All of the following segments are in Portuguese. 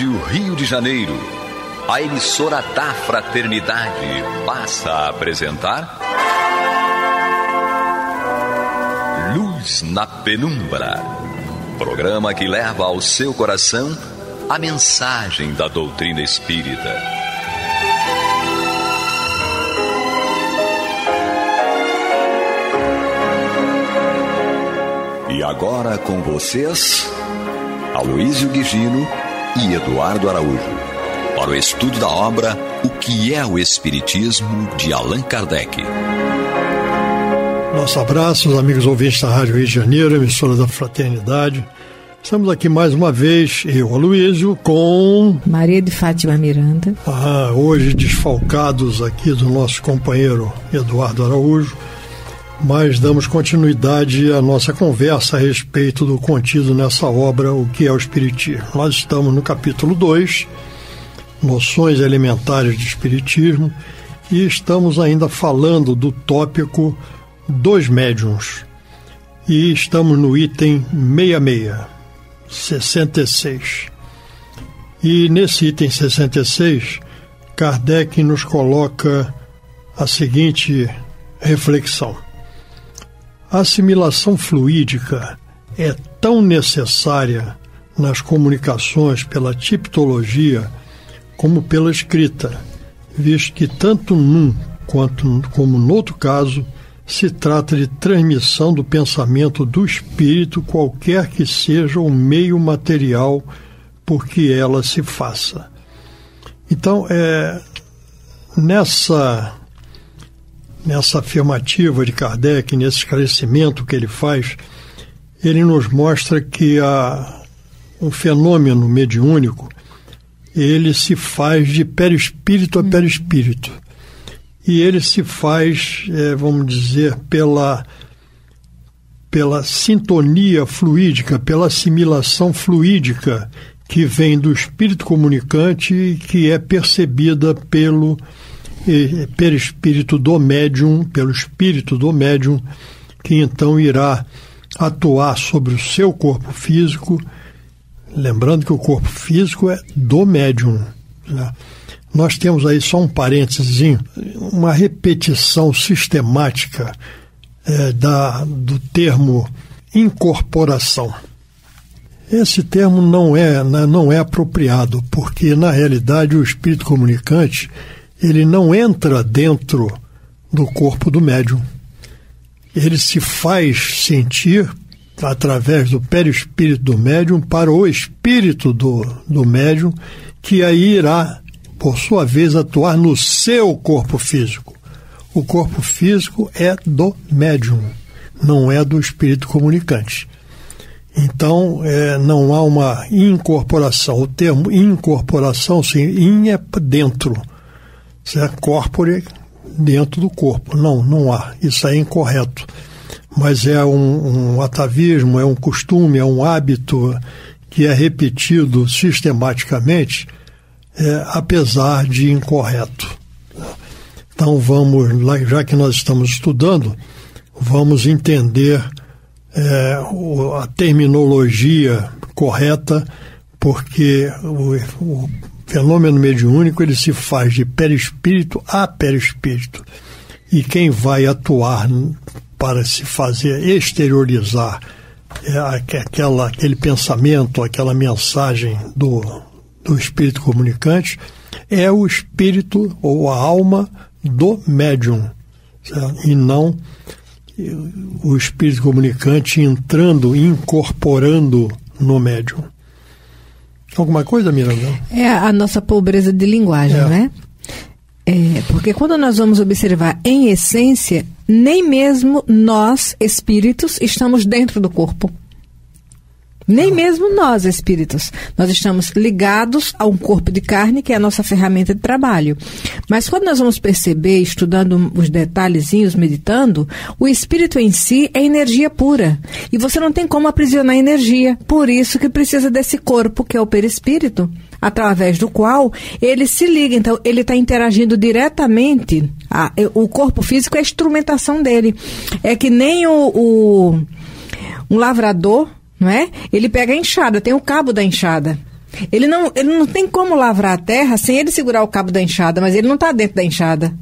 Rádio Rio de Janeiro, a emissora da Fraternidade, passa a apresentar Luz na Penumbra, programa que leva ao seu coração a mensagem da doutrina espírita. E agora com vocês, Aloísio Guigino e Eduardo Araújo, para o estudo da obra O que é o Espiritismo, de Allan Kardec. Nosso abraço, os amigos ouvintes da Rádio Rio de Janeiro, emissora da Fraternidade. Estamos aqui mais uma vez, eu, Aloísio, com... Maria de Fátima Miranda. Hoje desfalcados aqui do nosso companheiro Eduardo Araújo, mas damos continuidade à nossa conversa a respeito do contido nessa obra, O que é o Espiritismo. Nós estamos no capítulo 2, Noções Elementares de Espiritismo, e estamos ainda falando do tópico dos médiuns. E estamos no item 66. E nesse item 66, Kardec nos coloca a seguinte reflexão. A assimilação fluídica é tão necessária nas comunicações pela tipologia como pela escrita, visto que tanto num como no outro caso se trata de transmissão do pensamento do espírito, qualquer que seja o meio material por que ela se faça. Então, nessa afirmativa de Kardec, nesse esclarecimento que ele faz, ele nos mostra que o fenômeno mediúnico, ele se faz de perispírito a perispírito. E ele se faz, vamos dizer, pela sintonia fluídica, pela assimilação fluídica que vem do espírito comunicante e que é percebida pelo perispírito do médium, pelo espírito do médium, que então irá atuar sobre o seu corpo físico, lembrando que o corpo físico é do médium, né? Nós temos aí só um parênteses, uma repetição sistemática do termo incorporação. Esse termo não é apropriado, porque na realidade o espírito comunicante ele não entra dentro do corpo do médium. Ele se faz sentir através do perispírito do médium para o espírito do médium, que aí irá, por sua vez, atuar no seu corpo físico. O corpo físico é do médium, não é do espírito comunicante. Então, não há uma incorporação. O termo incorporação, sim, in é dentro. Corpore, dentro do corpo. Não há. Isso é incorreto. Mas é um atavismo, é um costume, é um hábito que é repetido sistematicamente, apesar de incorreto. Então vamos, já que nós estamos estudando, vamos entender a terminologia correta, porque o fenômeno mediúnico ele se faz de perispírito a perispírito. E quem vai atuar para se fazer exteriorizar aquele pensamento, aquela mensagem do espírito comunicante, é o espírito ou a alma do médium, certo? E não o espírito comunicante entrando, incorporando no médium. Alguma coisa, Miranda? É a nossa pobreza de linguagem, né? Porque quando nós vamos observar em essência, nem mesmo nós, espíritos, estamos dentro do corpo. Nem mesmo nós, espíritos. Nós estamos ligados a um corpo de carne, que é a nossa ferramenta de trabalho. Mas quando nós vamos perceber, estudando os detalhezinhos, meditando, o espírito em si é energia pura. E você não tem como aprisionar energia. Por isso que precisa desse corpo, que é o perispírito, através do qual ele se liga. Então, ele está interagindo diretamente. O corpo físico é a instrumentação dele. É que nem um lavrador, não é? Ele pega a enxada, tem o cabo da enxada. Ele não tem como lavrar a terra sem ele segurar o cabo da enxada, mas ele não está dentro da enxada.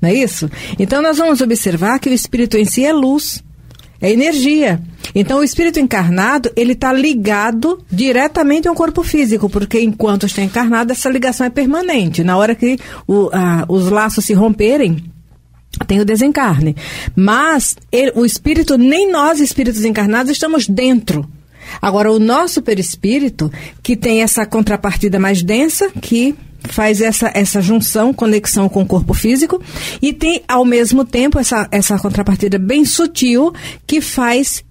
Não é isso? Então nós vamos observar que o espírito em si é luz, é energia. Então o espírito encarnado, ele está ligado diretamente ao corpo físico, porque enquanto está encarnado, essa ligação é permanente. Na hora que os laços se romperem, tem o desencarne. Mas o espírito, nem nós espíritos encarnados estamos dentro. Agora, o nosso perispírito, que tem essa contrapartida mais densa, que faz essa junção, conexão com o corpo físico, e tem, ao mesmo tempo, essa contrapartida bem sutil, que faz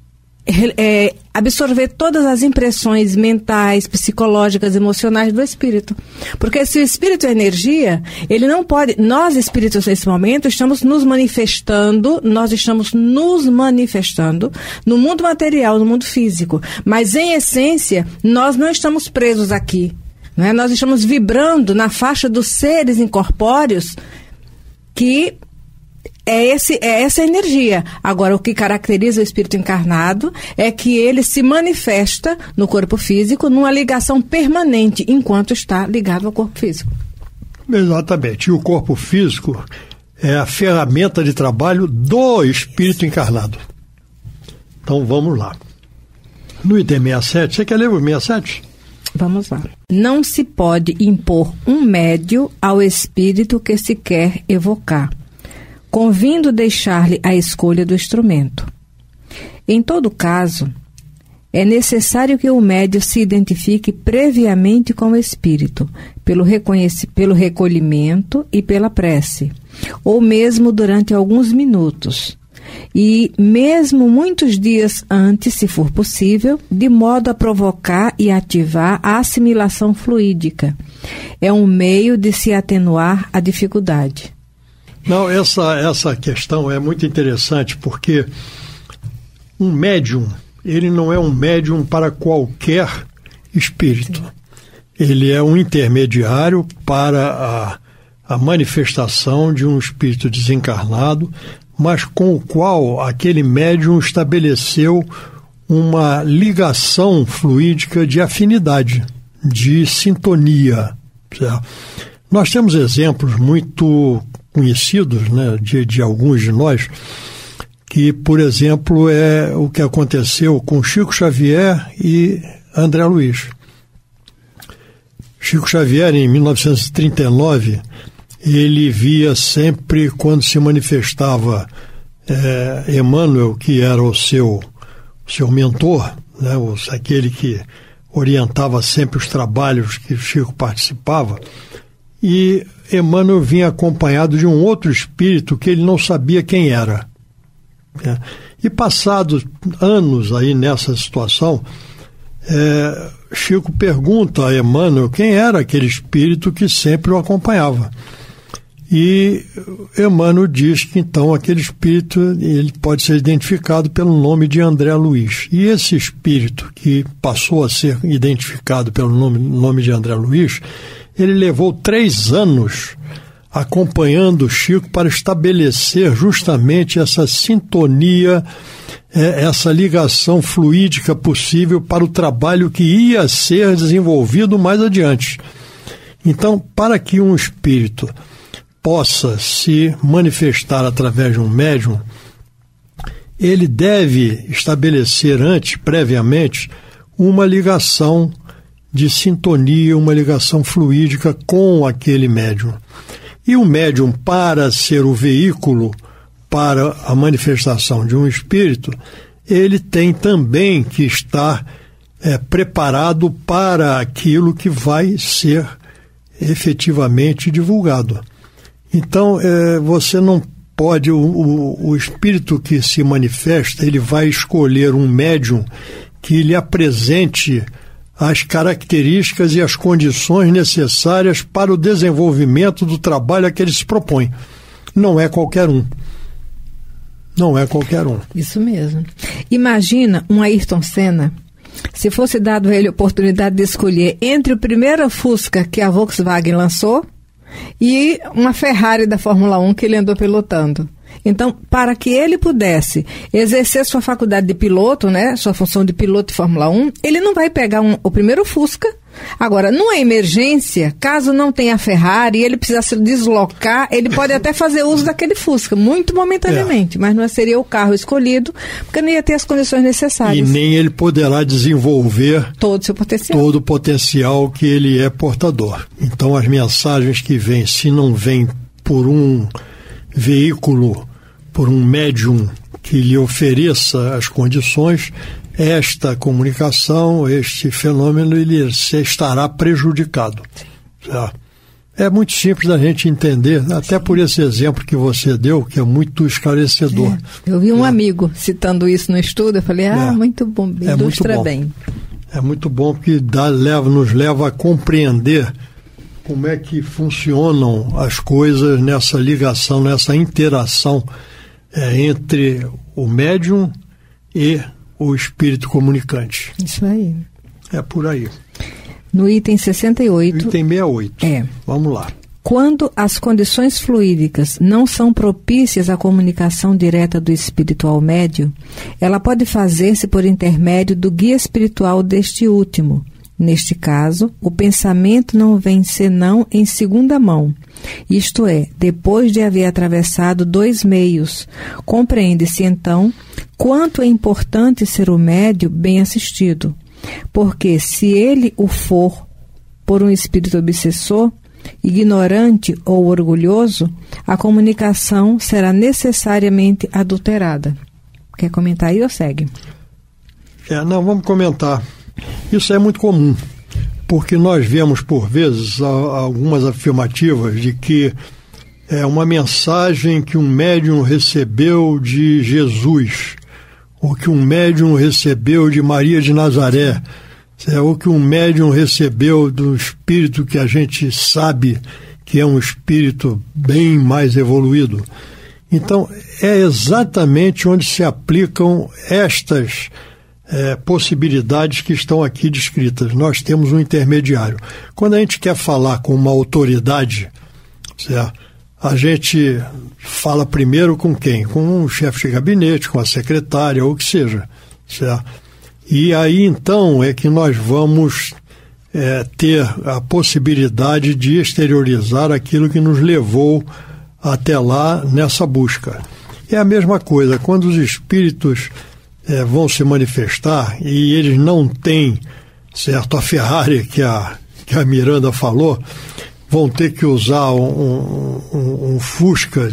absorver todas as impressões mentais, psicológicas, emocionais do espírito. Porque se o espírito é energia, ele não pode... Nós, espíritos, nesse momento, estamos nos manifestando no mundo material, no mundo físico. Mas, em essência, nós não estamos presos aqui. Não é? Nós estamos vibrando na faixa dos seres incorpóreos que... É essa energia. Agora, o que caracteriza o espírito encarnado é que ele se manifesta no corpo físico numa ligação permanente, enquanto está ligado ao corpo físico. Exatamente. E o corpo físico é a ferramenta de trabalho do espírito encarnado. Então, vamos lá. No item 67, você quer ler o 67? Vamos lá. Não se pode impor um médio ao espírito que se quer evocar, convindo deixar-lhe a escolha do instrumento. Em todo caso, é necessário que o médio se identifique previamente com o espírito, pelo recolhimento e pela prece, ou mesmo durante alguns minutos, e mesmo muitos dias antes, se for possível, de modo a provocar e ativar a assimilação fluídica. É um meio de se atenuar a dificuldade. Não, essa questão é muito interessante, porque um médium, ele não é um médium para qualquer espírito. Ele é um intermediário para a manifestação de um espírito desencarnado, mas com o qual aquele médium estabeleceu uma ligação fluídica de afinidade, de sintonia. Certo? Nós temos exemplos muito conhecidos, né, de alguns de nós, que, por exemplo, é o que aconteceu com Chico Xavier e André Luiz. Chico Xavier, em 1939, ele via sempre, quando se manifestava Emmanuel, que era o seu mentor, né, aquele que orientava sempre os trabalhos que Chico participava, e Emmanuel vinha acompanhado de um outro espírito que ele não sabia quem era. E passados anos aí nessa situação, Chico pergunta a Emmanuel quem era aquele espírito que sempre o acompanhava. E Emmanuel diz que então aquele espírito ele pode ser identificado pelo nome de André Luiz. E esse espírito que passou a ser identificado pelo nome de André Luiz, ele levou 3 anos acompanhando Chico para estabelecer justamente essa sintonia, essa ligação fluídica possível para o trabalho que ia ser desenvolvido mais adiante. Então, para que um espírito possa se manifestar através de um médium, ele deve estabelecer previamente, uma ligação de sintonia, uma ligação fluídica com aquele médium. E o médium, para ser o veículo para a manifestação de um espírito, ele tem também que estar preparado para aquilo que vai ser efetivamente divulgado. Então, você não pode, o espírito que se manifesta, ele vai escolher um médium que lhe apresente as características e as condições necessárias para o desenvolvimento do trabalho a que ele se propõe. Não é qualquer um. Não é qualquer um. Isso mesmo. Imagina um Ayrton Senna, se fosse dado a ele a oportunidade de escolher entre o primeiro Fusca que a Volkswagen lançou e uma Ferrari da Fórmula 1 que ele andou pilotando. Então, para que ele pudesse exercer sua faculdade de piloto, né, sua função de piloto de Fórmula 1, ele não vai pegar o primeiro Fusca Agora, numa emergência, caso não tenha Ferrari e ele precisar se deslocar, ele pode até fazer uso daquele Fusca, muito momentaneamente, mas não seria o carro escolhido, porque não ia ter as condições necessárias. E nem ele poderá desenvolver todo o seu potencial. Todo o potencial que ele é portador. Então, as mensagens que vêm, se não vêm por um veículo, por um médium que lhe ofereça as condições, esta comunicação, este fenômeno, ele estará prejudicado. É muito simples da gente entender, até por esse exemplo que você deu, que é muito esclarecedor. Eu vi um amigo citando isso no estudo, eu falei, muito bom, ilustra bem. É muito bom porque nos leva a compreender como é que funcionam as coisas nessa ligação, nessa interação entre o médium e o espírito comunicante. Isso aí. É por aí. No item 68... Item 68. Vamos lá. Quando as condições fluídicas não são propícias à comunicação direta do espírito ao médium, ela pode fazer-se por intermédio do guia espiritual deste último. Neste caso, o pensamento não vem senão em segunda mão, isto é, depois de haver atravessado 2 meios. Compreende-se, então, quanto é importante ser o médium bem assistido, porque se ele o for por um espírito obsessor, ignorante ou orgulhoso, a comunicação será necessariamente adulterada. Quer comentar aí ou segue? Não, vamos comentar. Isso é muito comum, porque nós vemos, por vezes, algumas afirmativas de que é uma mensagem que um médium recebeu de Jesus, ou que um médium recebeu de Maria de Nazaré, ou que um médium recebeu do espírito que a gente sabe que é um espírito bem mais evoluído. Então, é exatamente onde se aplicam estas possibilidades que estão aqui descritas. Nós temos um intermediário. Quando a gente quer falar com uma autoridade, certo? A gente fala primeiro com quem? Com um chefe de gabinete, com a secretária, ou o que seja, certo? E aí, então, é que nós vamos ter a possibilidade de exteriorizar aquilo que nos levou até lá nessa busca. É a mesma coisa, quando os espíritos vão se manifestar e eles não têm, certo, a Ferrari que a Miranda falou, vão ter que usar um Fusca,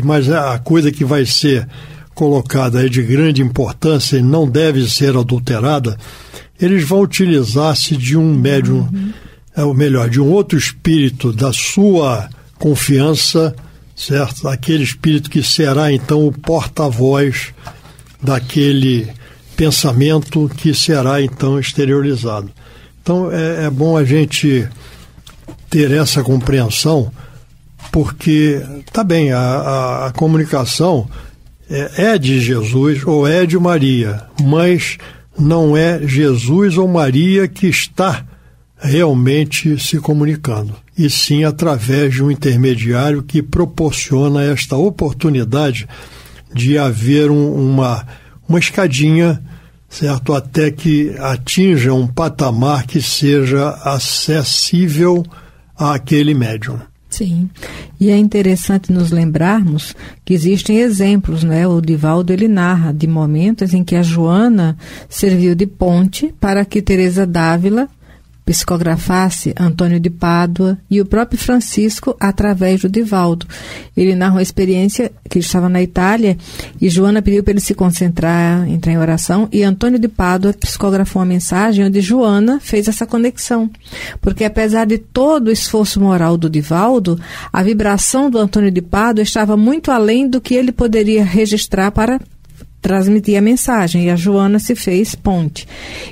mas a coisa que vai ser colocada é de grande importância e não deve ser adulterada, eles vão utilizar-se de um médium, ou melhor, de um outro espírito da sua confiança, certo? Aquele espírito que será então o porta-voz daquele pensamento que será então exteriorizado. Então é bom a gente ter essa compreensão, porque tá bem, a comunicação é de Jesus ou é de Maria, mas não é Jesus ou Maria que está realmente se comunicando, e sim através de um intermediário que proporciona esta oportunidade de haver uma escadinha, certo? Até que atinja um patamar que seja acessível àquele médium. Sim, e é interessante nos lembrarmos que existem exemplos, né? O Divaldo, ele narra de momentos em que a Joana serviu de ponte para que Teresa d'Ávila psicografasse Antônio de Pádua e o próprio Francisco através do Divaldo. Ele narra uma experiência que ele estava na Itália e Joana pediu para ele se concentrar, entrar em oração, e Antônio de Pádua psicografou uma mensagem onde Joana fez essa conexão. Porque apesar de todo o esforço moral do Divaldo, a vibração do Antônio de Pádua estava muito além do que ele poderia registrar para transmitir a mensagem, e a Joana se fez ponte.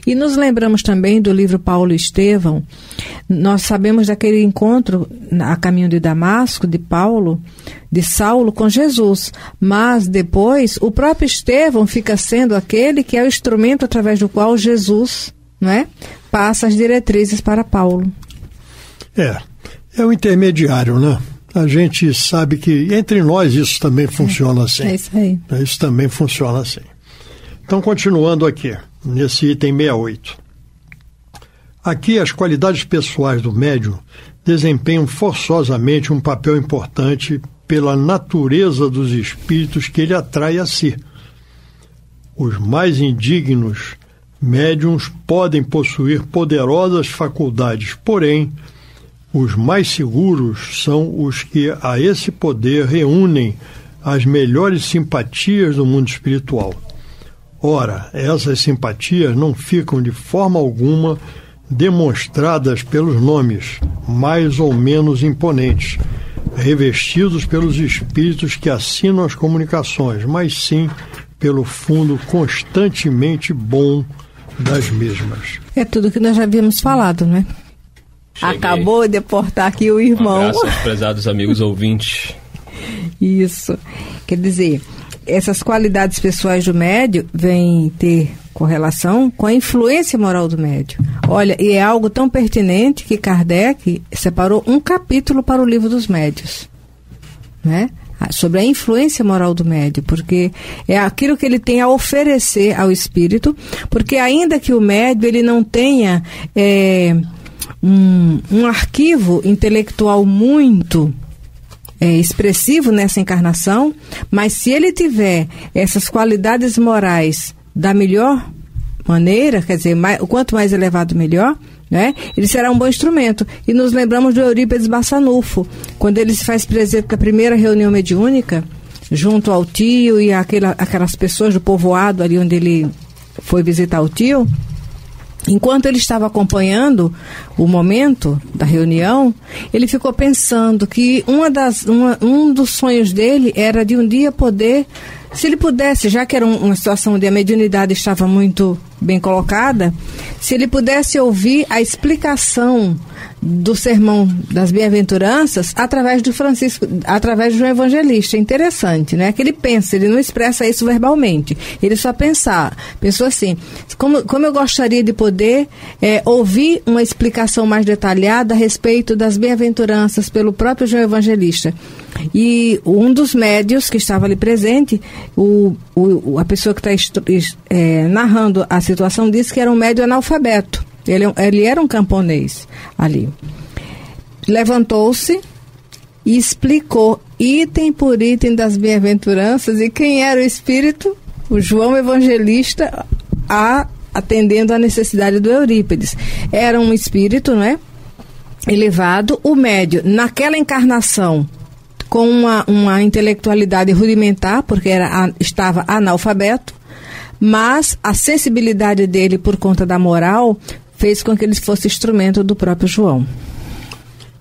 E nos lembramos também do livro Paulo e Estevão. Nós sabemos daquele encontro a caminho de Damasco, de Saulo com Jesus, mas depois o próprio Estevão fica sendo aquele que é o instrumento através do qual Jesus, não é, passa as diretrizes para Paulo. É o intermediário, né? A gente sabe que entre nós isso também funciona assim. É isso aí. Isso também funciona assim. Então, continuando aqui, nesse item 68. Aqui, as qualidades pessoais do médium desempenham forçosamente um papel importante pela natureza dos espíritos que ele atrai a si. Os mais indignos médiuns podem possuir poderosas faculdades, porém, os mais seguros são os que a esse poder reúnem as melhores simpatias do mundo espiritual. Ora, essas simpatias não ficam de forma alguma demonstradas pelos nomes, mais ou menos imponentes, revestidos pelos espíritos que assinam as comunicações, mas sim pelo fundo constantemente bom das mesmas. É tudo que nós já havíamos falado, né? Cheguei. Acabou de portar aqui o irmão. Um abraço aos prezados amigos ouvintes. Isso. Quer dizer, essas qualidades pessoais do médium vêm ter correlação com a influência moral do médium. Olha, e é algo tão pertinente que Kardec separou um capítulo para o Livro dos Médiuns, né? Sobre a influência moral do médium, porque é aquilo que ele tem a oferecer ao espírito, porque ainda que o médium ele não tenha um arquivo intelectual muito expressivo nessa encarnação, mas se ele tiver essas qualidades morais da melhor maneira, quer dizer, o quanto mais elevado, melhor, né? Ele será um bom instrumento. E nos lembramos do Eurípides Barçanufo, quando ele se faz presente na primeira reunião mediúnica, junto ao tio e aquelas pessoas do povoado ali onde ele foi visitar o tio. Enquanto ele estava acompanhando o momento da reunião, ele ficou pensando que um dos sonhos dele era de um dia poder, se ele pudesse, já que era uma situação onde a mediunidade estava muito bem colocada, se ele pudesse ouvir a explicação do sermão das bem-aventuranças através do Francisco, através de um evangelista. Interessante, né? Que ele pensa, ele não expressa isso verbalmente. Ele só pensou assim, como eu gostaria de poder ouvir uma explicação mais detalhada a respeito das bem-aventuranças pelo próprio João Evangelista. E um dos médios que estava ali presente, a pessoa que está narrando a situação, disse que era um médio analfabeto. Ele era um camponês ali. Levantou-se e explicou item por item das bem-aventuranças e quem era o espírito? O João Evangelista, atendendo à necessidade do Eurípides. Era um espírito, não é? Elevado. O médio, naquela encarnação, com uma intelectualidade rudimentar, porque estava analfabeto, mas a sensibilidade dele, por conta da moral, fez com que ele fosse instrumento do próprio João.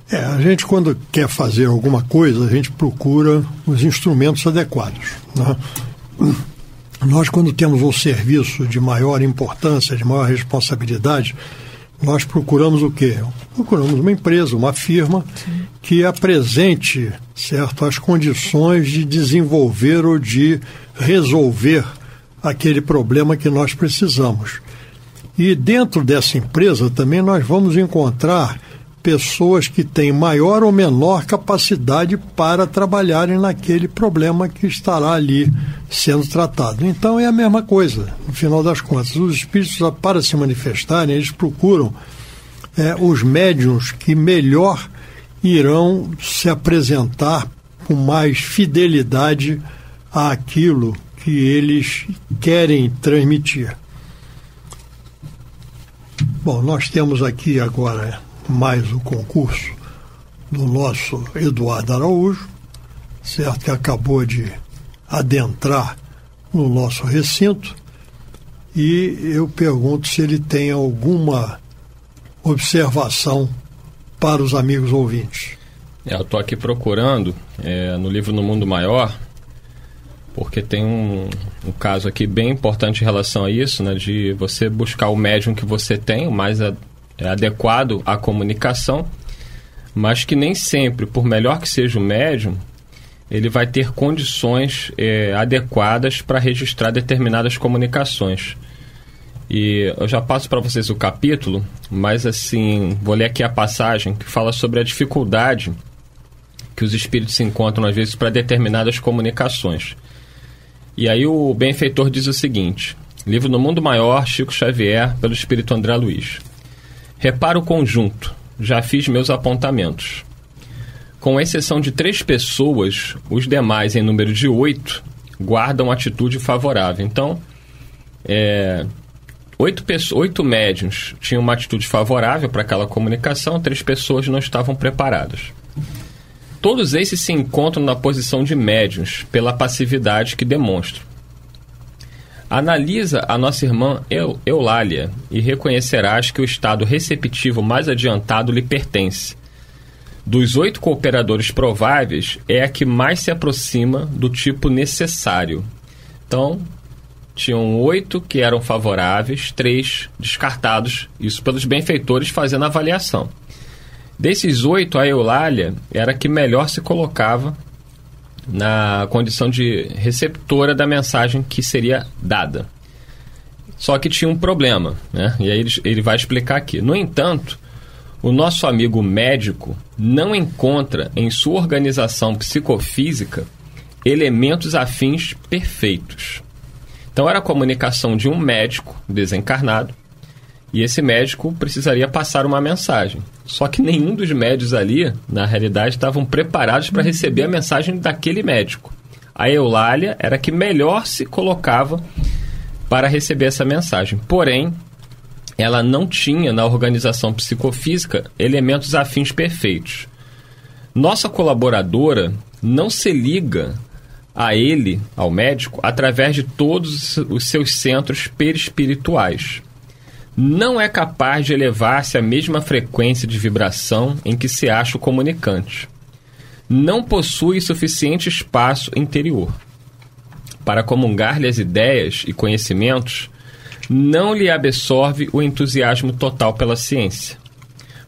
A gente, quando quer fazer alguma coisa, a gente procura os instrumentos adequados, né? Nós, quando temos um serviço de maior importância, de maior responsabilidade, nós procuramos o quê? Procuramos uma empresa, uma firma, sim, que apresente, certo, as condições de desenvolver ou de resolver aquele problema que nós precisamos. E dentro dessa empresa também nós vamos encontrar pessoas que têm maior ou menor capacidade para trabalharem naquele problema que estará ali sendo tratado. Então é a mesma coisa, no final das contas. Os espíritos, para se manifestarem, eles procuram os médiuns que melhor irão se apresentar com mais fidelidade àquilo que eles querem transmitir. Bom, nós temos aqui agora mais o concurso do nosso Eduardo Araújo, certo, que acabou de adentrar no nosso recinto, e eu pergunto se ele tem alguma observação para os amigos ouvintes. Eu estou aqui procurando no livro No Mundo Maior, porque tem um caso aqui bem importante em relação a isso, né, de você buscar o médium que você tem, o mais adequado à comunicação, mas que nem sempre, por melhor que seja o médium, ele vai ter condições adequadas para registrar determinadas comunicações. E eu já passo para vocês o capítulo, mas assim, vou ler aqui a passagem que fala sobre a dificuldade que os espíritos se encontram às vezes para determinadas comunicações. E aí o benfeitor diz o seguinte: livro No Mundo Maior, Chico Xavier, pelo Espírito André Luiz. Repara o conjunto. Já fiz meus apontamentos. Com exceção de 3 pessoas, os demais, em número de 8, guardam atitude favorável. Então, 8 médiuns tinham uma atitude favorável para aquela comunicação, 3 pessoas não estavam preparadas. Todos esses se encontram na posição de médiuns, pela passividade que demonstram. Analisa a nossa irmã Eulália e reconhecerás que o estado receptivo mais adiantado lhe pertence. Dos 8 cooperadores prováveis, é a que mais se aproxima do tipo necessário. Então, tinham 8 que eram favoráveis, 3 descartados, isso pelos benfeitores fazendo a avaliação. Desses 8, a Eulália era a que melhor se colocava na condição de receptora da mensagem que seria dada. Só que tinha um problema, né? E aí ele vai explicar aqui. No entanto, o nosso amigo médico não encontra em sua organização psicofísica elementos afins perfeitos. Então era a comunicação de um médico desencarnado e esse médico precisaria passar uma mensagem. Só que nenhum dos médios ali, na realidade, estavam preparados para receber a mensagem daquele médico. A Eulália era a que melhor se colocava para receber essa mensagem. Porém, ela não tinha na organização psicofísica elementos afins perfeitos. Nossa colaboradora não se liga a ele, ao médico, através de todos os seus centros perispirituais. Não é capaz de elevar-se à mesma frequência de vibração em que se acha o comunicante. Não possui suficiente espaço interior. Para comungar-lhe as ideias e conhecimentos, não lhe absorve o entusiasmo total pela ciência.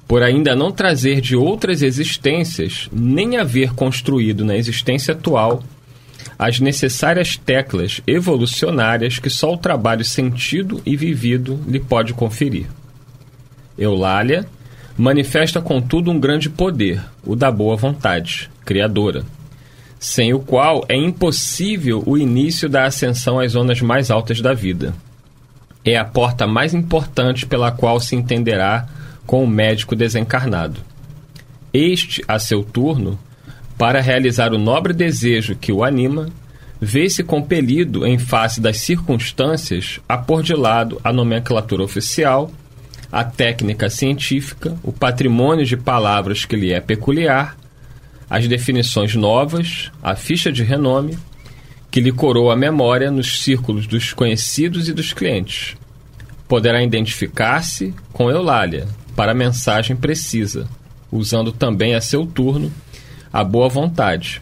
Por ainda não trazer de outras existências, nem haver construído na existência atual as necessárias teclas evolucionárias que só o trabalho sentido e vivido lhe pode conferir. Eulália manifesta, contudo, um grande poder, o da boa vontade, criadora, sem o qual é impossível o início da ascensão às zonas mais altas da vida. É a porta mais importante pela qual se entenderá com o médico desencarnado. Este, a seu turno, para realizar o nobre desejo que o anima, vê-se compelido, em face das circunstâncias, a pôr de lado a nomenclatura oficial, a técnica científica, o patrimônio de palavras que lhe é peculiar, as definições novas, a ficha de renome, que lhe coroa a memória nos círculos dos conhecidos e dos clientes. Poderá identificar-se com Eulália para a mensagem precisa, usando também a seu turno a boa vontade,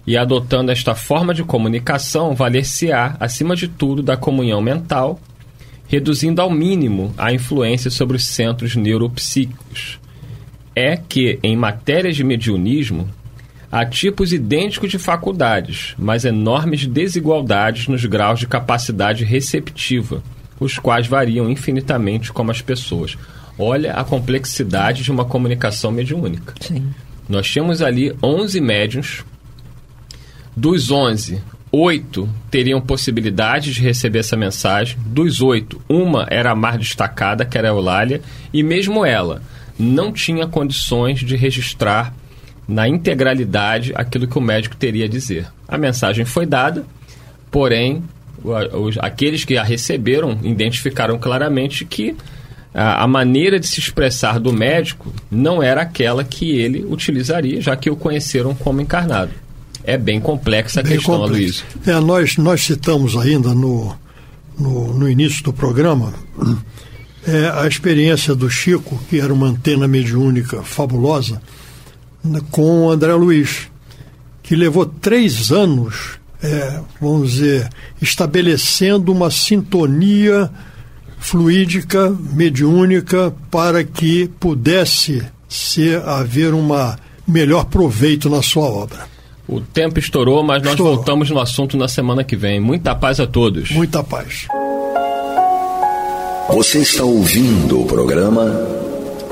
e adotando esta forma de comunicação, valer-se-á, acima de tudo, da comunhão mental, reduzindo ao mínimo a influência sobre os centros neuropsíquicos. É que, em matérias de mediunismo, há tipos idênticos de faculdades, mas enormes desigualdades nos graus de capacidade receptiva, os quais variam infinitamente como as pessoas. Olha a complexidade de uma comunicação mediúnica. Sim. Nós tínhamos ali 11 médiuns. Dos 11, 8 teriam possibilidade de receber essa mensagem. Dos 8, uma era a mais destacada, que era a Eulália, e mesmo ela não tinha condições de registrar na integralidade aquilo que o médico teria a dizer. A mensagem foi dada, porém, aqueles que a receberam identificaram claramente que a maneira de se expressar do médico não era aquela que ele utilizaria, já que o conheceram como encarnado. É bem complexa a questão, Aloysio. Nós citamos ainda no início do programa a experiência do Chico, que era uma antena mediúnica fabulosa, com o André Luiz, que levou 3 anos, vamos dizer, estabelecendo uma sintonia fluídica, mediúnica, para que pudesse haver um melhor proveito na sua obra. O tempo estourou, mas nós voltamos no assunto na semana que vem. Muita paz a todos. Muita paz. Você está ouvindo o programa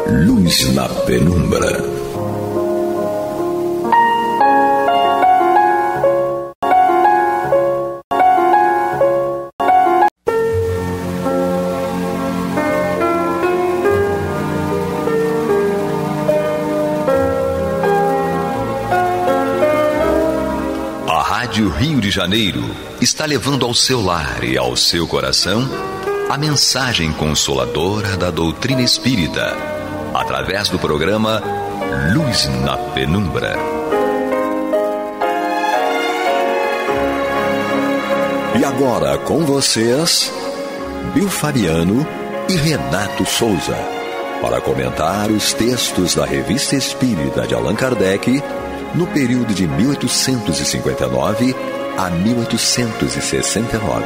Luz na Penumbra. Rádio Rio de Janeiro está levando ao seu lar e ao seu coração a mensagem consoladora da doutrina espírita, através do programa Luz na Penumbra. E agora com vocês, Bill Fabiano e Renato Souza, para comentar os textos da Revista Espírita de Allan Kardec no período de 1859 a 1869.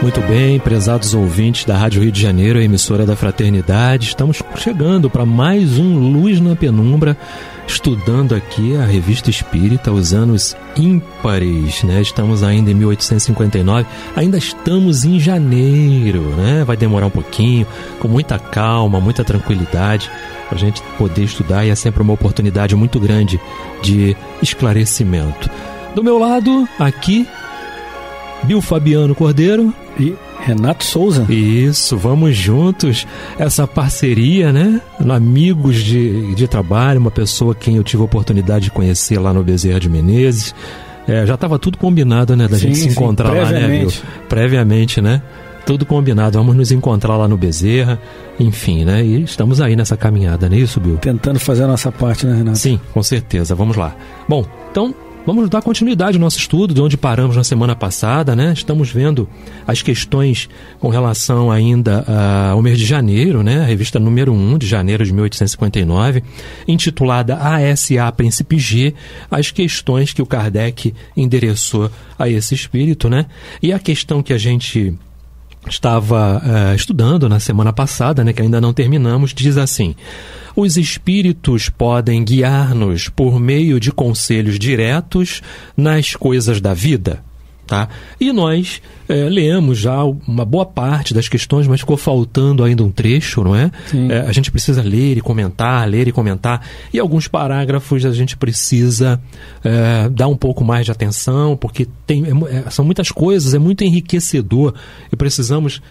Muito bem, prezados ouvintes da Rádio Rio de Janeiro, a emissora da Fraternidade, estamos chegando para mais um Luz na Penumbra, estudando aqui a Revista Espírita, os anos ímpares, né? Estamos ainda em 1859, ainda estamos em janeiro, né? Vai demorar um pouquinho, com muita calma, muita tranquilidade, para a gente poder estudar, e é sempre uma oportunidade muito grande de esclarecimento. Do meu lado, aqui, Bill Fabiano Cordeiro e Renato Souza. Isso, vamos juntos, essa parceria, né? Amigos de trabalho, uma pessoa quem eu tive a oportunidade de conhecer lá no Bezerra de Menezes. Já estava tudo combinado, né? Da gente se encontrar lá, né, Bill? Previamente, né? Tudo combinado, vamos nos encontrar lá no Bezerra, enfim, né? E estamos aí nessa caminhada, não é isso, Bill? Tentando fazer a nossa parte, né, Renato? Sim, com certeza, vamos lá. Bom, então vamos dar continuidade ao nosso estudo, de onde paramos na semana passada, né? Estamos vendo as questões com relação ainda ao mês de janeiro, né? A revista número 1 de janeiro de 1859, intitulada ASA Príncipe G, as questões que o Kardec endereçou a esse espírito, né? E a questão que a gente estava estudando na semana passada, né, que ainda não terminamos, diz assim: os espíritos podem guiar-nos por meio de conselhos diretos nas coisas da vida, tá? E nós lemos já uma boa parte das questões, mas ficou faltando ainda um trecho, não é? A gente precisa ler e comentar, e alguns parágrafos a gente precisa dar um pouco mais de atenção, porque são muitas coisas, é muito enriquecedor, e precisamos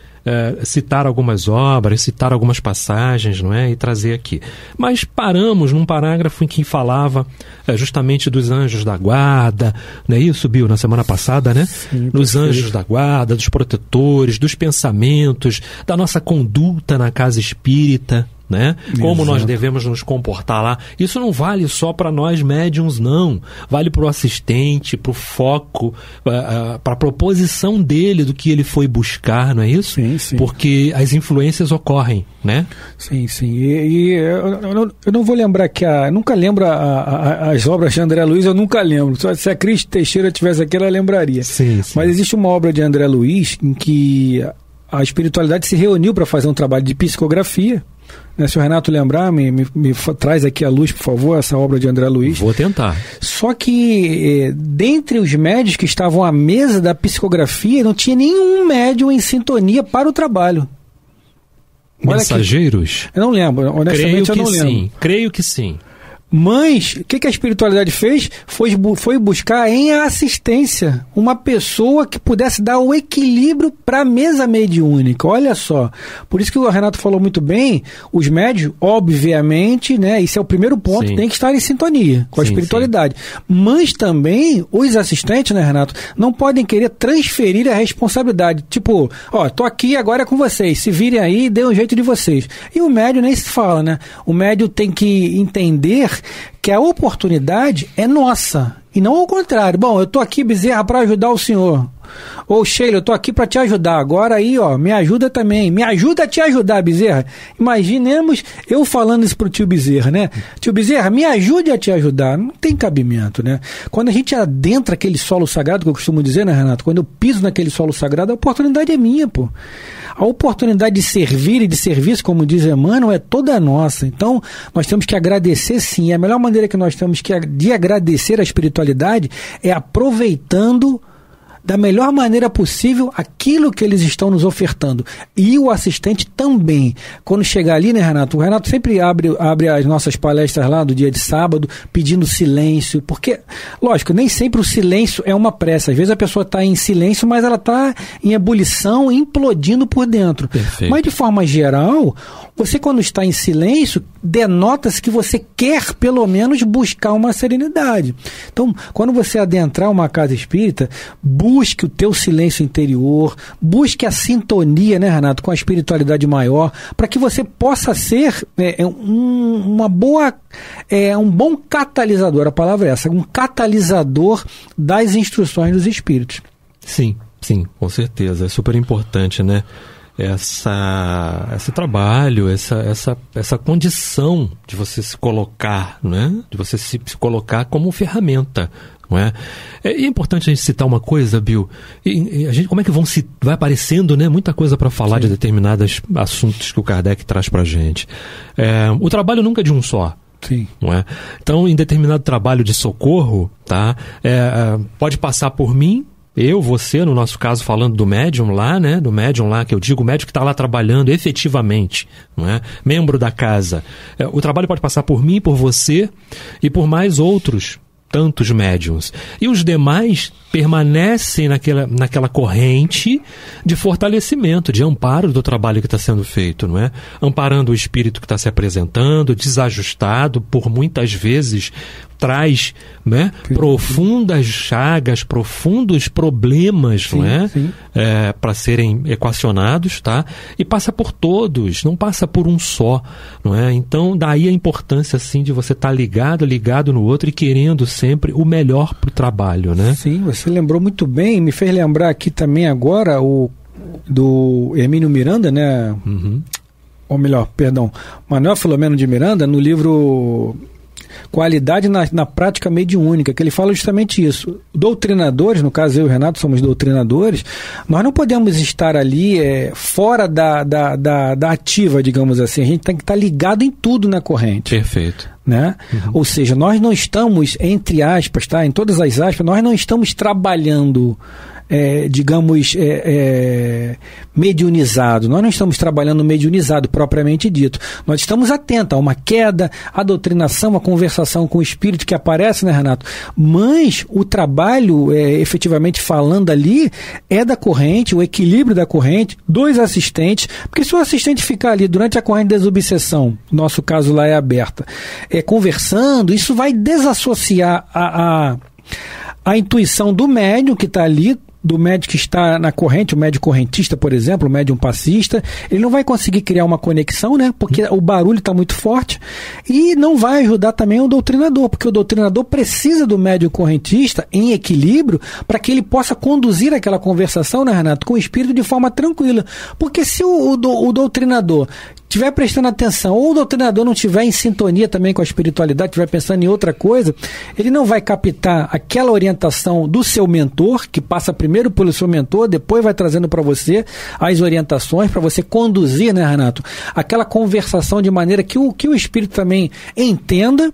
citar algumas obras, citar algumas passagens, não é? E trazer aqui. Mas paramos num parágrafo em que falava justamente dos anjos da guarda, não é isso, Bill, na semana passada, né? Sim, nos anjos da guarda, dos protetores, dos pensamentos, da nossa conduta na casa espírita, né? Como nós devemos nos comportar lá. Isso não vale só para nós médiums, não. Vale para o assistente, para o foco, para a proposição dele do que ele foi buscar, não é isso? Sim, sim. Porque as influências ocorrem, né? Sim, sim. E eu não vou lembrar eu nunca lembro as obras de André Luiz, eu nunca lembro. Se a Cris Teixeira estivesse aqui, ela lembraria. Sim, sim. Mas existe uma obra de André Luiz em que a espiritualidade se reuniu para fazer um trabalho de psicografia. Se o Renato lembrar, me traz aqui à luz, por favor, essa obra de André Luiz. Vou tentar. Só que, dentre os médios que estavam à mesa da psicografia, não tinha nenhum médium em sintonia para o trabalho. Mensageiros? Eu não lembro, honestamente eu não lembro. Sim, creio que sim. Mas, o que a espiritualidade fez? Foi buscar em assistência uma pessoa que pudesse dar o equilíbrio para a mesa mediúnica. Olha só. Por isso que o Renato falou muito bem, os médios, obviamente, né, esse é o primeiro ponto, tem que estar em sintonia com a espiritualidade. Sim. Mas também, os assistentes, né, Renato, não podem querer transferir a responsabilidade. Tipo, tô aqui, agora é com vocês, se virem aí, dê um jeito de vocês. E o médium nem se fala, né? O médium tem que entender que a oportunidade é nossa e não ao contrário. Bom, eu estou aqui, Bezerra, para ajudar o senhor. Ou Sheila, eu estou aqui para te ajudar. Agora aí, me ajuda também. Me ajuda a te ajudar, Bezerra. Imaginemos eu falando isso para o tio Bezerra, né? Tio Bezerra, me ajude a te ajudar. Não tem cabimento, né? Quando a gente adentra aquele solo sagrado, que eu costumo dizer, né, Renato? Quando eu piso naquele solo sagrado, a oportunidade é minha, pô. A oportunidade de servir e de serviço, como diz Emmanuel, é toda nossa. Então, nós temos que agradecer, sim. A melhor maneira que nós temos de agradecer a espiritualidade é aproveitando da melhor maneira possível aquilo que eles estão nos ofertando. E o assistente também. Quando chegar ali, né, Renato? O Renato sempre abre as nossas palestras lá do dia de sábado, pedindo silêncio, porque, lógico, nem sempre o silêncio é uma pressa. Às vezes a pessoa está em silêncio, mas ela está em ebulição, implodindo por dentro. Perfeito. Mas de forma geral, você quando está em silêncio, denota-se que você quer pelo menos buscar uma serenidade. Então, quando você adentrar uma casa espírita, busque o teu silêncio interior, busque a sintonia, né, Renato, com a espiritualidade maior, para que você possa ser um bom catalisador, a palavra é essa, um catalisador das instruções dos espíritos. Sim, com certeza. É super importante, né? Esse trabalho, essa condição de você se colocar, né? De você se colocar como ferramenta, não é? É importante a gente citar uma coisa, Bill. E a gente, como é que vai aparecendo, né? Muita coisa para falar. Sim. De determinados assuntos que o Kardec traz para a gente. O trabalho nunca é de um só. Sim. Não é? Então, em determinado trabalho de socorro, tá? Pode passar por mim. Você, no nosso caso, falando do médium lá, né? Do médium lá, que eu digo, o médium que está lá trabalhando efetivamente, não é? Membro da casa. O trabalho pode passar por mim, por você e por mais outros tantos médiums. E os demais permanecem naquela corrente de fortalecimento, de amparo do trabalho que está sendo feito, não é? Amparando o espírito que está se apresentando, desajustado, por muitas vezes traz, né, profundas chagas, profundos problemas, sim, não é? Para serem equacionados, tá? E passa por todos, não passa por um só, não é? Então, daí a importância, assim, de você estar ligado no outro e querendo sempre o melhor para o trabalho, né? Sim, você lembrou muito bem, me fez lembrar aqui também agora do Hermínio Miranda, né? Uhum. Ou melhor, perdão, Manuel Filomeno de Miranda, no livro Qualidade na Prática Mediúnica, que ele fala justamente isso. Doutrinadores, no caso eu e o Renato somos doutrinadores, nós não podemos estar ali fora da ativa, digamos assim. A gente tem que estar ligado em tudo na corrente. Perfeito. Né? Uhum. Ou seja, nós não estamos, entre aspas, tá? Em todas as aspas, nós não estamos trabalhando mediunizado. Nós não estamos trabalhando mediunizado propriamente dito. Nós estamos atentos a uma queda, a doutrinação, a conversação com o espírito que aparece, né, Renato? Mas o trabalho, efetivamente falando ali, é da corrente, o equilíbrio da corrente, dos assistentes, porque se o assistente ficar ali durante a corrente de desobsessão, nosso caso lá é aberta, conversando, isso vai desassociar a intuição do médium que está ali, do médium que está na corrente, o médium correntista, por exemplo, o médium passista, ele não vai conseguir criar uma conexão, né? Porque o barulho está muito forte, e não vai ajudar também o doutrinador, porque o doutrinador precisa do médium correntista em equilíbrio para que ele possa conduzir aquela conversação, né, Renato, com o espírito de forma tranquila. Porque se o doutrinador estiver prestando atenção, ou o doutrinador não estiver em sintonia também com a espiritualidade, estiver pensando em outra coisa, ele não vai captar aquela orientação do seu mentor, que passa primeiro pelo seu mentor, depois vai trazendo para você as orientações, para você conduzir, né, Renato, aquela conversação de maneira que o espírito também entenda,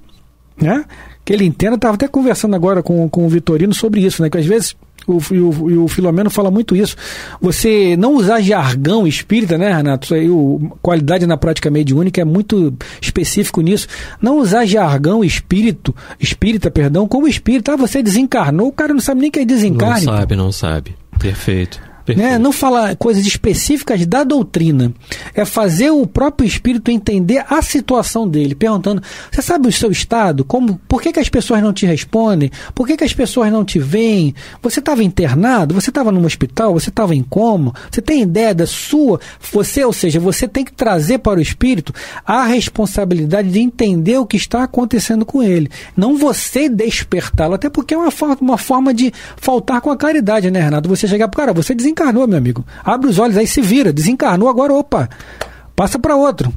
né, que ele entenda. Estava até conversando agora com o Vitorino sobre isso, né, que às vezes o Filomeno fala muito isso. Você não usar jargão espírita, né, Renato? Qualidade na Prática Mediúnica é muito específico nisso. Não usar jargão espírita, como espírita. Você desencarnou, o cara não sabe nem que é desencarne. Não sabe. Perfeito. Né? Não falar coisas específicas da doutrina, é fazer o próprio espírito entender a situação dele, perguntando: você sabe o seu estado? Por que as pessoas não te respondem? Por que as pessoas não te veem? Você estava internado? Você estava num hospital? Você estava em coma? Você tem ideia da sua? Ou seja, você tem que trazer para o espírito a responsabilidade de entender o que está acontecendo com ele, não você despertá-lo, até porque é uma forma de faltar com a caridade, né, Renato? Você chegar para o cara: você desencarnou, meu amigo. Abre os olhos aí, se vira. Desencarnou, agora, opa, passa para outro.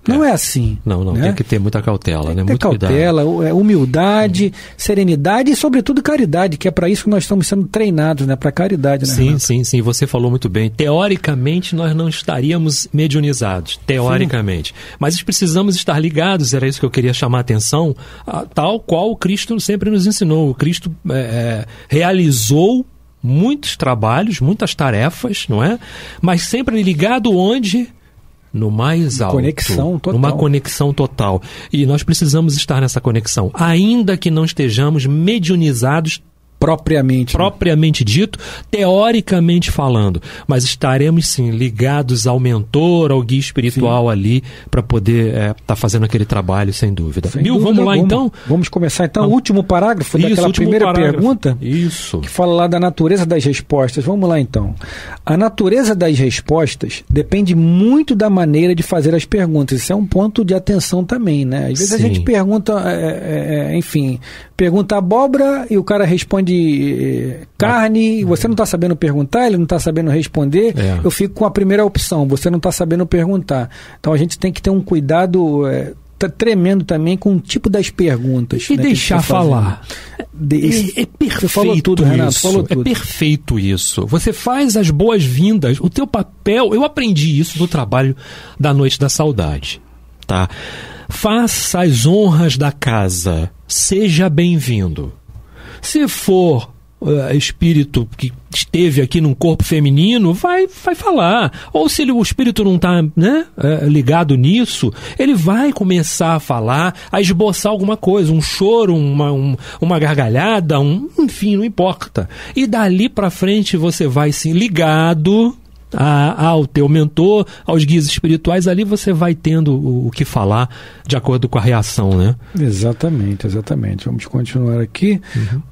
Não é assim. Não, né? Tem que ter muita cautela, né? Muito cautela, humildade, serenidade e, sobretudo, caridade, que é para isso que nós estamos sendo treinados, né? Para caridade, né? Sim. Você falou muito bem. Teoricamente, nós não estaríamos mediunizados. Teoricamente. Sim. Mas precisamos estar ligados, era isso que eu queria chamar a atenção, tal qual o Cristo sempre nos ensinou. O Cristo realizou muitos trabalhos, muitas tarefas, não é? Mas sempre ligado onde? No mais alto. Conexão total. Numa conexão total. E nós precisamos estar nessa conexão, ainda que não estejamos mediunizados propriamente dito, teoricamente falando, mas estaremos sim ligados ao mentor, ao guia espiritual ali, para poder estar fazendo aquele trabalho, sem dúvida. Bill, vamos lá então? Vamos começar então o último parágrafo daquela primeira pergunta, que fala lá da natureza das respostas. Vamos lá então. A natureza das respostas depende muito da maneira de fazer as perguntas. Isso é um ponto de atenção também, né? Às vezes a gente pergunta, pergunta abóbora e o cara responde carne, você não está sabendo perguntar, ele não está sabendo responder, eu fico com a primeira opção, você não está sabendo perguntar. Então a gente tem que ter um cuidado tremendo também com o tipo das perguntas. E deixar falar. É perfeito. Você falou tudo, Renato, falou tudo. É perfeito isso. Você faz as boas-vindas, o teu papel, eu aprendi isso no trabalho da Noite da Saudade, tá? Faça as honras da casa, seja bem-vindo. Se for espírito que esteve aqui num corpo feminino, vai falar. Ou se o espírito não está ligado nisso, ele vai começar a falar, a esboçar alguma coisa, um choro, uma gargalhada, enfim, não importa. E dali para frente você vai sim ligado ao teu mentor, aos guias espirituais, ali você vai tendo o que falar de acordo com a reação, né? Exatamente. Vamos continuar aqui.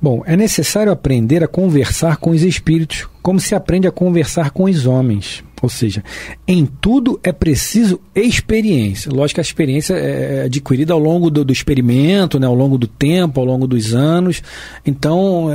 Bom, é necessário aprender a conversar com os espíritos, como se aprende a conversar com os homens. Ou seja, em tudo é preciso experiência. Lógico que a experiência é adquirida ao longo do experimento, né? Ao longo do tempo, ao longo dos anos. Então,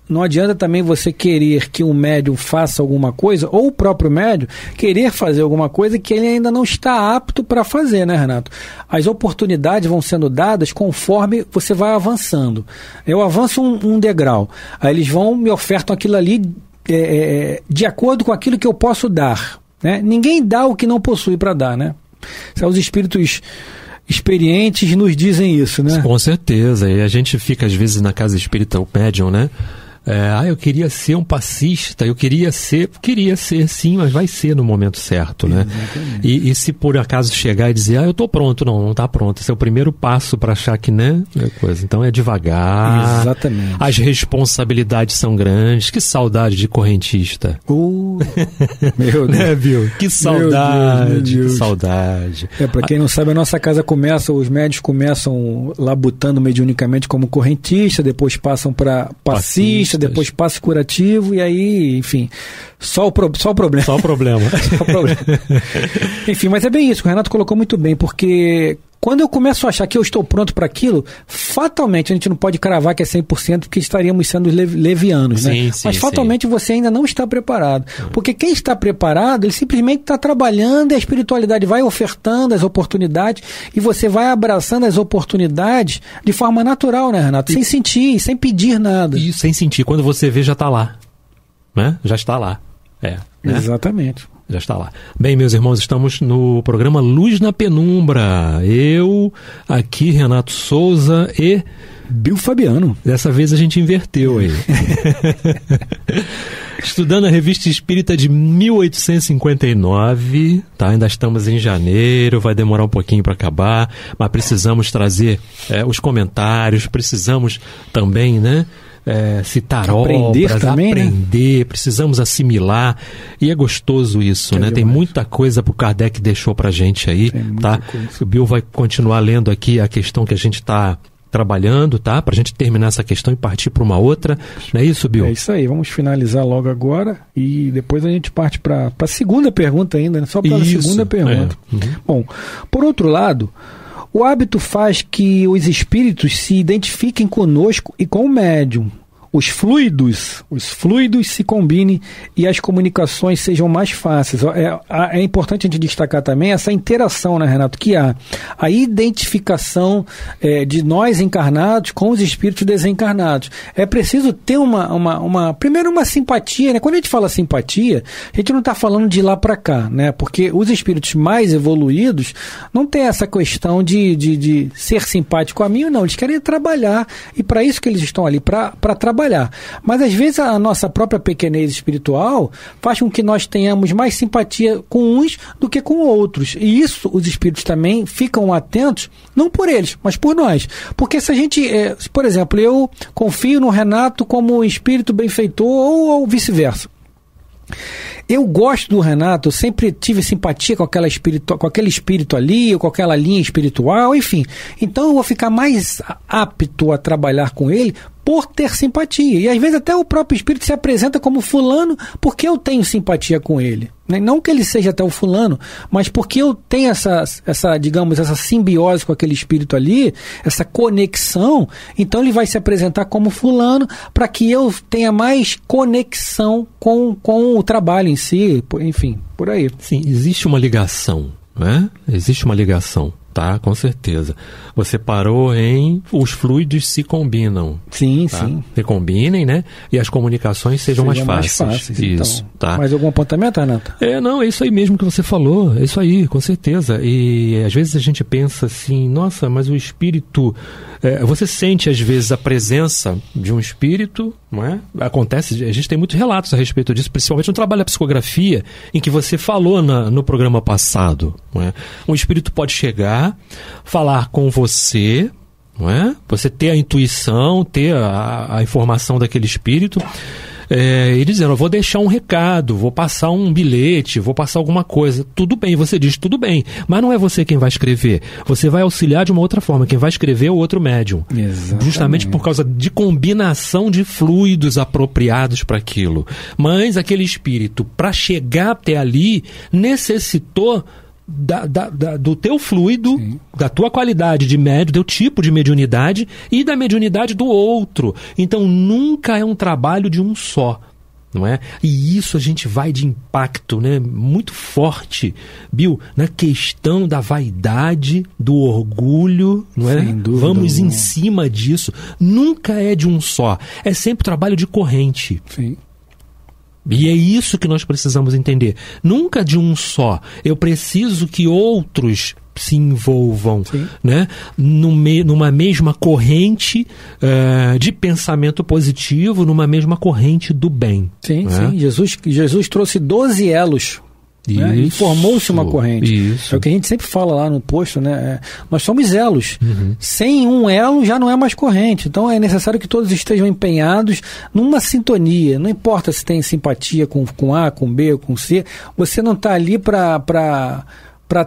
não adianta também você querer que um médium faça alguma coisa, ou o próprio médium querer fazer alguma coisa que ele ainda não está apto para fazer, né, Renato? As oportunidades vão sendo dadas conforme você vai avançando. Eu avanço um degrau, aí eles me ofertam aquilo ali de acordo com aquilo que eu posso dar, né? Ninguém dá o que não possui para dar, né? Os espíritos experientes nos dizem isso, né? Com certeza, e a gente fica às vezes na casa espírita, o médium, né? Eu queria ser um passista, eu queria ser sim, mas vai ser no momento certo, né? E se por acaso chegar e dizer, eu estou pronto, não está pronto, esse é o primeiro passo para achar que, né? Coisa. Então é devagar. Exatamente. As responsabilidades são grandes, que saudade de correntista. Meu Deus. Né, Bill? Que saudade, meu Deus. Que saudade. Para quem não sabe, a nossa casa os médios começam labutando mediunicamente como correntista, depois passam para passista, depois passe curativo, e aí, enfim, só o problema. Só o problema. Enfim, mas é bem isso, o Renato colocou muito bem, porque quando eu começo a achar que eu estou pronto para aquilo, fatalmente, a gente não pode cravar que é 100%, porque estaríamos sendo levianos, né? Mas fatalmente você ainda não está preparado. Porque quem está preparado, ele simplesmente está trabalhando, e a espiritualidade vai ofertando as oportunidades, e você vai abraçando as oportunidades de forma natural, né, Renato? Sem sentir, sem pedir nada. Isso, sem sentir. Quando você vê, já está lá. Né? Já está lá. Né? Exatamente. Já está lá. Bem, meus irmãos, estamos no programa Luz na Penumbra. Eu, aqui, Renato Souza e Bill Fabiano. Dessa vez a gente inverteu aí. Estudando a Revista Espírita de 1859, tá? Ainda estamos em janeiro, vai demorar um pouquinho para acabar, mas precisamos trazer os comentários, precisamos também, né? Citar obras, também, aprender, né? Precisamos assimilar, e é gostoso isso, né? Tem muita coisa que o Kardec deixou pra gente aí, tá? O Bill vai continuar lendo aqui a questão que a gente está trabalhando, tá? Pra gente terminar essa questão e partir para uma outra, não é isso, Bill? É isso aí, vamos finalizar logo agora e depois a gente parte para a segunda pergunta ainda, né? Só para a segunda pergunta. Bom, por outro lado, o hábito faz que os espíritos se identifiquem conosco e com o médium. Os fluidos se combinem e as comunicações sejam mais fáceis. É importante a gente destacar também essa interação, né, Renato? Que há a identificação de nós encarnados com os espíritos desencarnados. É preciso ter primeiro uma simpatia, né? Quando a gente fala simpatia, a gente não está falando de lá para cá, né? Porque os espíritos mais evoluídos não tem essa questão de ser simpático a mim ou não. Eles querem trabalhar, e para isso que eles estão ali, para trabalhar. trabalhar. Mas às vezes a nossa própria pequenez espiritual faz com que nós tenhamos mais simpatia com uns do que com outros. E isso os espíritos também ficam atentos, não por eles, mas por nós. Porque se a gente, por exemplo, eu confio no Renato como espírito benfeitor ou vice-versa. Eu gosto do Renato, eu sempre tive simpatia com aquele espírito ali, ou com aquela linha espiritual, enfim. Então eu vou ficar mais apto a trabalhar com ele por ter simpatia. E às vezes até o próprio espírito se apresenta como fulano porque eu tenho simpatia com ele. Não que ele seja até o fulano, mas porque eu tenho essa simbiose com aquele espírito ali, essa conexão, então ele vai se apresentar como fulano para que eu tenha mais conexão com o trabalho em si, enfim, por aí. Sim, existe uma ligação, né? Existe uma ligação. Tá, com certeza. Você parou em os fluidos se combinam. Sim, tá? sim. Se combinem, né? E as comunicações sejam mais fáceis. Isso, então, tá. Mais algum apontamento, Renato? Não, é isso aí mesmo que você falou. É isso aí, com certeza. E às vezes a gente pensa assim, nossa, mas o espírito... você sente às vezes a presença de um espírito, não é? Acontece, a gente tem muitos relatos a respeito disso, principalmente no trabalho da psicografia, em que você falou no programa passado, não é? Um espírito pode chegar, falar com você, não é? Você ter a intuição, ter a informação daquele espírito, e dizendo, eu vou deixar um recado, vou passar um bilhete, vou passar alguma coisa. Tudo bem, você diz, tudo bem, mas não é você quem vai escrever. Você vai auxiliar de uma outra forma. Quem vai escrever é o outro médium. Exatamente. Justamente por causa de combinação de fluidos apropriados para aquilo. Mas aquele espírito, para chegar até ali, necessitou do teu fluido, sim, da tua qualidade de médium, do teu tipo de mediunidade e da mediunidade do outro. Então nunca é um trabalho de um só, não é? E isso a gente vai de impacto, né, muito forte, Bill, na questão da vaidade, do orgulho, não é? Sem dúvida. Vamos em cima disso. Nunca é de um só, é sempre trabalho de corrente. Sim. E é isso que nós precisamos entender. Nunca de um só. Eu preciso que outros se envolvam, né, numa mesma corrente de pensamento positivo, numa mesma corrente do bem. Sim, né? Sim. Jesus trouxe 12 elos. Né? E formou-se uma corrente. Isso. É o que a gente sempre fala lá no posto, né? Nós somos elos. Sem um elo já não é mais corrente. Então é necessário que todos estejam empenhados numa sintonia. Não importa se tem simpatia com A, com B ou com C. Você não está ali para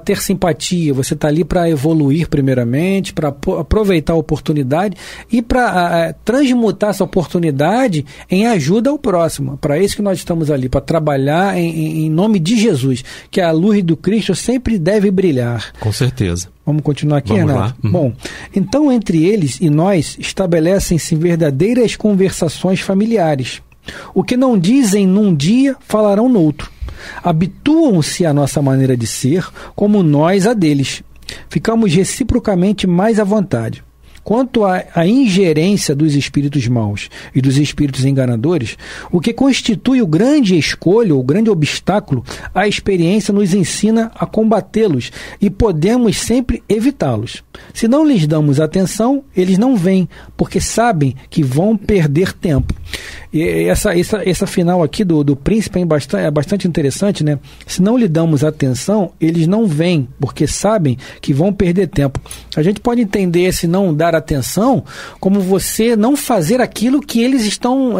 ter simpatia, você está ali para evoluir primeiramente, para aproveitar a oportunidade e para transmutar essa oportunidade em ajuda ao próximo. Para isso que nós estamos ali, para trabalhar em nome de Jesus, que a luz do Cristo sempre deve brilhar. Com certeza. Vamos continuar aqui, Vamos Renato? lá. Bom, então entre eles e nós estabelecem-se verdadeiras conversações familiares. O que não dizem num dia, falarão no outro. Habituam-se à nossa maneira de ser, como nós a deles. Ficamos reciprocamente mais à vontade. Quanto à ingerência dos espíritos maus e dos espíritos enganadores, o que constitui o grande escolho, o grande obstáculo, a experiência nos ensina a combatê-los e podemos sempre evitá-los. Se não lhes damos atenção, eles não vêm, porque sabem que vão perder tempo. E essa final aqui do príncipe é bastante interessante, né? Se não lhe damos atenção, eles não vêm, porque sabem que vão perder tempo. A gente pode entender esse não dar atenção como você não fazer aquilo que eles estão,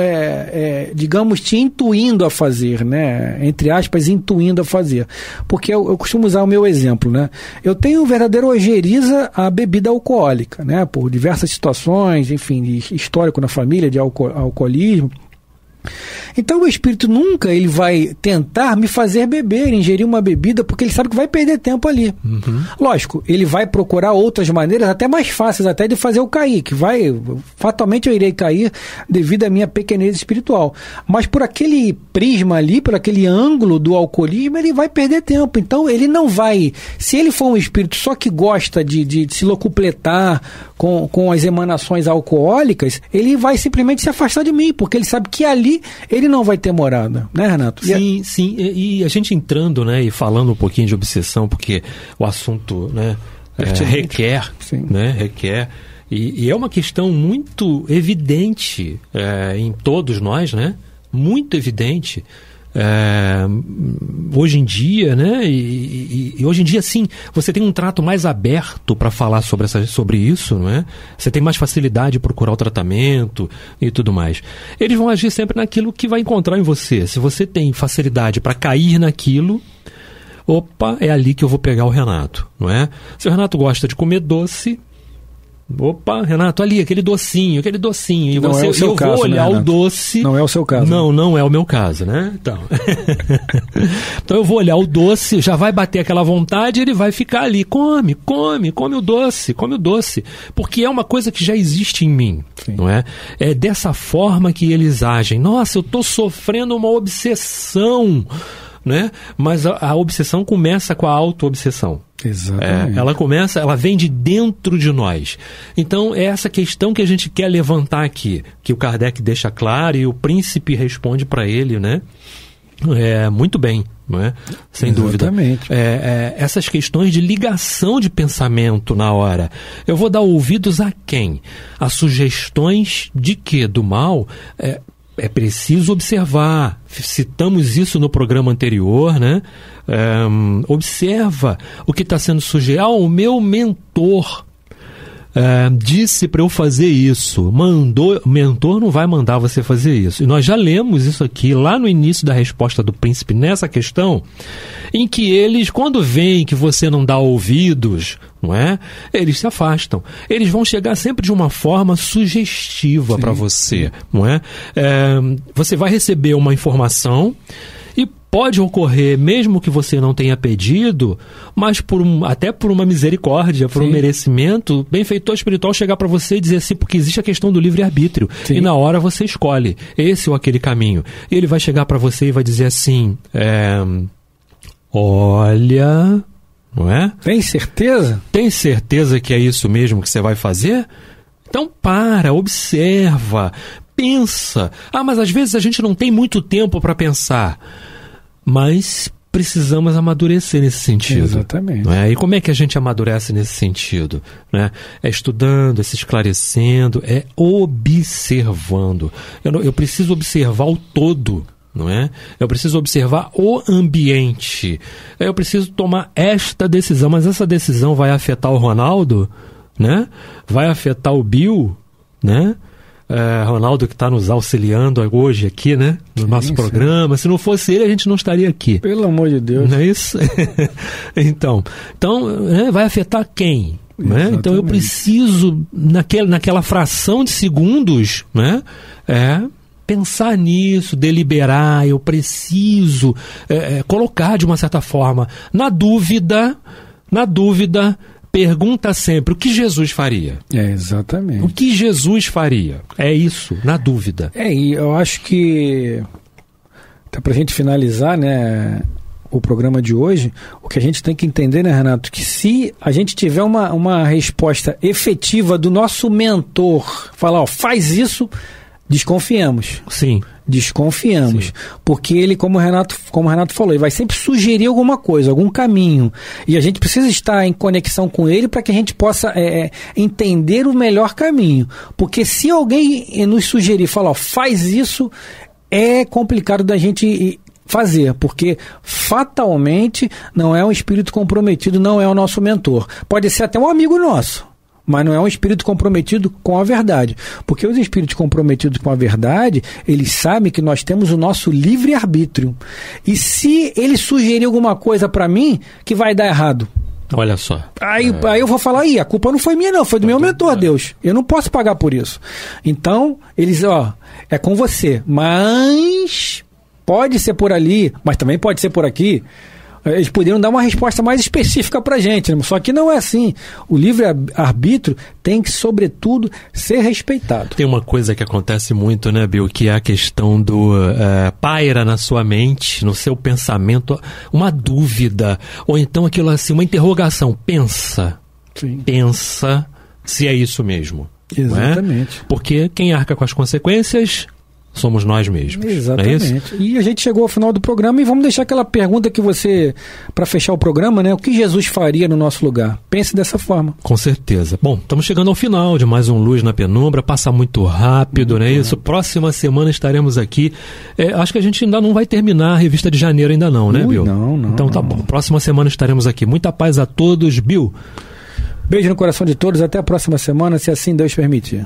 digamos, te intuindo a fazer, né? Entre aspas, intuindo a fazer. Porque eu costumo usar o meu exemplo, né? Eu tenho verdadeira ojeriza à bebida alcoólica, né? Por diversas situações, enfim, de histórico na família, de alcoolismo. Então o espírito nunca ele vai tentar me fazer beber, ingerir uma bebida, porque ele sabe que vai perder tempo ali. Lógico, ele vai procurar outras maneiras, até mais fáceis até de fazer eu cair, que fatalmente eu irei cair devido à minha pequenez espiritual. Mas por aquele prisma ali, por aquele ângulo do alcoolismo, ele vai perder tempo. Então ele não vai, se ele for um espírito só que gosta de se locupletar com as emanações alcoólicas, ele vai simplesmente se afastar de mim, porque ele sabe que ali ele não vai ter morada, né, Renato? Sim, sim. E a gente entrando, né, e falando um pouquinho de obsessão, porque o assunto, né, requer, sim, né, requer. E é uma questão muito evidente em todos nós, né? Muito evidente. Hoje em dia, né? E hoje em dia, sim, você tem um trato mais aberto para falar sobre isso, não é? Você tem mais facilidade de procurar o tratamento e tudo mais. Eles vão agir sempre naquilo que vai encontrar em você. Se você tem facilidade para cair naquilo, opa, é ali que eu vou pegar o Renato, não é? Se o Renato gosta de comer doce, opa, Renato, ali, aquele docinho. E não você, é o seu eu caso, vou olhar, né, o doce. Não é o seu caso. Não é o meu caso, né? Então, então eu vou olhar o doce, já vai bater aquela vontade, ele vai ficar ali. Come o doce. Porque é uma coisa que já existe em mim, sim, não é? É dessa forma que eles agem. Nossa, eu estou sofrendo uma obsessão, né? Mas a obsessão começa com a auto-obsessão. Exatamente. Ela vem de dentro de nós. Então é essa questão que a gente quer levantar aqui, que o Kardec deixa claro e o príncipe responde para ele, né? Muito bem, não é? Sem Exatamente. dúvida. Essas questões de ligação de pensamento na hora. Eu vou dar ouvidos a quem? A sugestões de quê? Do mal? É preciso observar. Citamos isso no programa anterior, né? Observa o que está sendo sugerido. O meu mentor disse para eu fazer isso. O mentor não vai mandar você fazer isso. E nós já lemos isso aqui lá no início da resposta do príncipe nessa questão, em que eles, quando veem que você não dá ouvidos, não é? Eles se afastam. Eles vão chegar sempre de uma forma sugestiva para você, não é? Você vai receber uma informação e pode ocorrer, mesmo que você não tenha pedido, mas até por uma misericórdia, por um merecimento, benfeitor espiritual chegar para você e dizer assim, porque existe a questão do livre-arbítrio. E na hora você escolhe esse ou aquele caminho. E ele vai chegar para você e vai dizer assim, olha, não é? Tem certeza? Tem certeza que é isso mesmo que você vai fazer? Então observa, pensa. Mas às vezes a gente não tem muito tempo para pensar. Mas precisamos amadurecer nesse sentido. Exatamente. Não é? E como é que a gente amadurece nesse sentido? Né? É estudando, é se esclarecendo, é observando. Eu preciso observar o todo. Não é? Eu preciso observar o ambiente. Eu preciso tomar esta decisão. Mas essa decisão vai afetar o Ronaldo? Né? Vai afetar o Bill? Né? Ronaldo que está nos auxiliando hoje aqui, né? No nosso programa. Se não fosse ele, a gente não estaria aqui. Pelo amor de Deus. Não é isso? Então vai afetar quem? Né? Então eu preciso, naquela fração de segundos, né? Pensar nisso, deliberar, eu preciso colocar de uma certa forma. Na dúvida, pergunta sempre o que Jesus faria. Exatamente. O que Jesus faria? É isso, na dúvida. E eu acho que, até para a gente finalizar, né, o programa de hoje, o que a gente tem que entender, né, Renato, que se a gente tiver uma resposta efetiva do nosso mentor, falar, faz isso, desconfiemos. Sim. Desconfiamos. Sim. Porque ele, como o Renato falou, ele vai sempre sugerir alguma coisa, algum caminho. E a gente precisa estar em conexão com ele para que a gente possa entender o melhor caminho. Porque se alguém nos sugerir, falar, faz isso, é complicado da gente fazer, porque fatalmente não é um espírito comprometido, não é o nosso mentor. Pode ser até um amigo nosso, mas não é um espírito comprometido com a verdade. Porque os espíritos comprometidos com a verdade, eles sabem que nós temos o nosso livre-arbítrio. E se ele sugerir alguma coisa para mim que vai dar errado, olha só. Aí eu vou falar, a culpa não foi minha não, foi do meu mentor, Deus. Eu não posso pagar por isso. Então, eles, é com você. Mas pode ser por ali, mas também pode ser por aqui. Eles poderiam dar uma resposta mais específica para a gente, né? Só que não é assim. O livre-arbítrio tem que, sobretudo, ser respeitado. Tem uma coisa que acontece muito, né, Bill, que é a questão do paira na sua mente, no seu pensamento, uma dúvida, ou então aquilo assim, uma interrogação. Pensa se é isso mesmo. Exatamente. Porque quem arca com as consequências somos nós mesmos. Exatamente. Não é isso? E a gente chegou ao final do programa e vamos deixar aquela pergunta que você, para fechar o programa, né? O que Jesus faria no nosso lugar? Pense dessa forma. Com certeza. Bom, estamos chegando ao final de mais um Luz na Penumbra, passa muito rápido, né? Isso, próxima semana estaremos aqui. Acho que a gente ainda não vai terminar a revista de janeiro ainda não, né, Bill? Não. Então tá bom. Próxima semana estaremos aqui. Muita paz a todos, Bill. Beijo no coração de todos, até a próxima semana, se assim Deus permitir.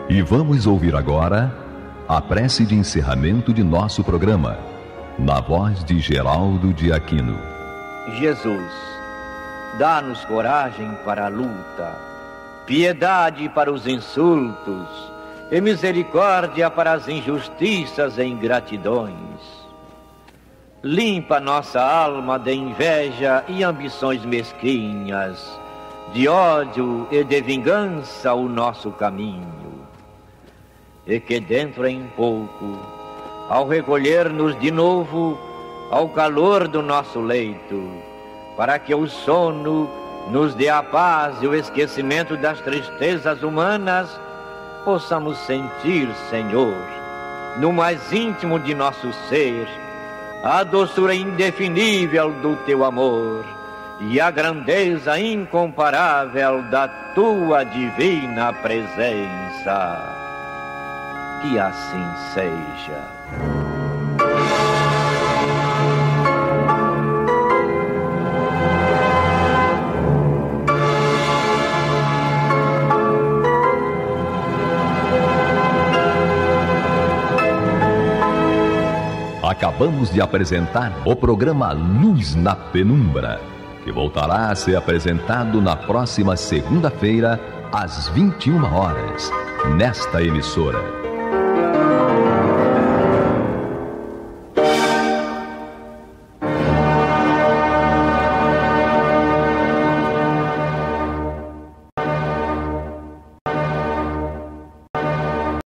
E vamos ouvir agora a prece de encerramento de nosso programa, na voz de Geraldo de Aquino. Jesus, dá-nos coragem para a luta, piedade para os insultos e misericórdia para as injustiças e ingratidões. Limpa nossa alma de inveja e ambições mesquinhas, de ódio e de vingança o nosso caminho. E que dentro em pouco, ao recolher-nos de novo ao calor do nosso leito, para que o sono nos dê a paz e o esquecimento das tristezas humanas, possamos sentir, Senhor, no mais íntimo de nosso ser, a doçura indefinível do Teu amor e a grandeza incomparável da Tua divina presença. Que assim seja. Acabamos de apresentar o programa Luz na Penumbra, que voltará a ser apresentado na próxima segunda-feira, às 21 horas, nesta emissora.